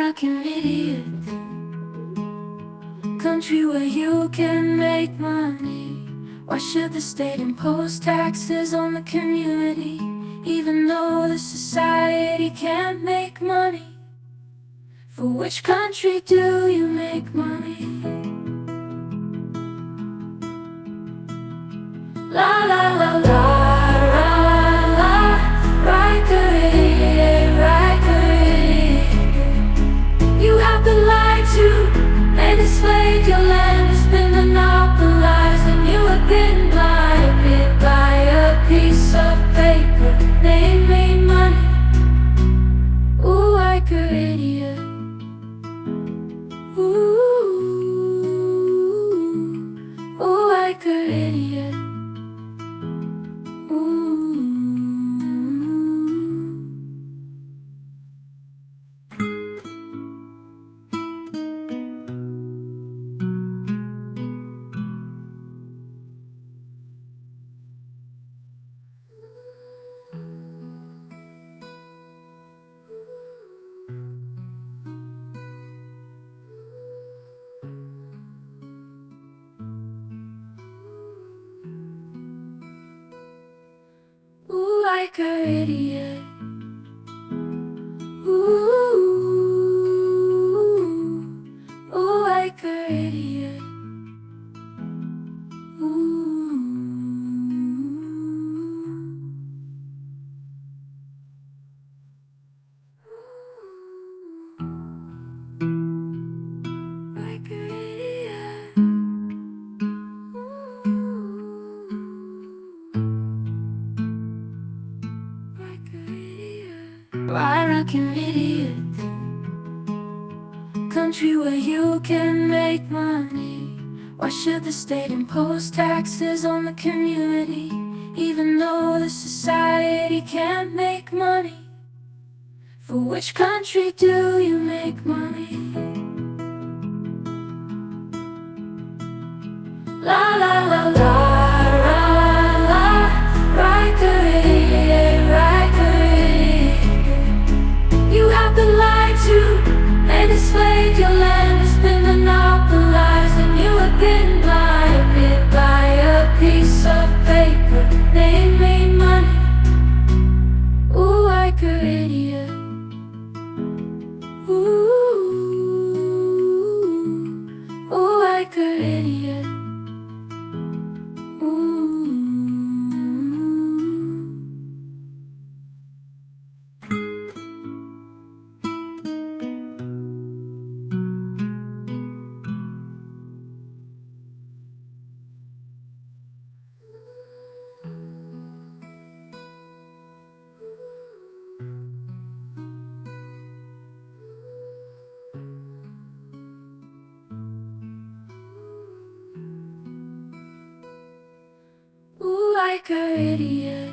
like an idiot. Country where you can make money. Why should the state impose taxes on the community, even though the society can't make money? For which country do you make money? La la la la, la la, Riker idiot, Riker idiot. You have been lied to and enslaved, your land has been monopolized, and you have been blinded by a piece of paper namely money. Ooh, Riker idiot. Ooh, ooh, Riker idiot. Ooh, Riker idiot. Ooh, ooh, Riker idiot. Ooh, Riker idiot. Why like an idiot? Country where you can make money. Why should the state impose taxes on the community, even though the society can't make money? For which country do you make money? La la la la, la la, Riker idiot, Riker idiot. You have been lied to and enslaved, your land has been monopolized, and you have been blinded by a piece of paper namely money. Ooh, Riker idiot. Ooh, ooh, Riker idiot. Ooh. Ooh, Riker idiot.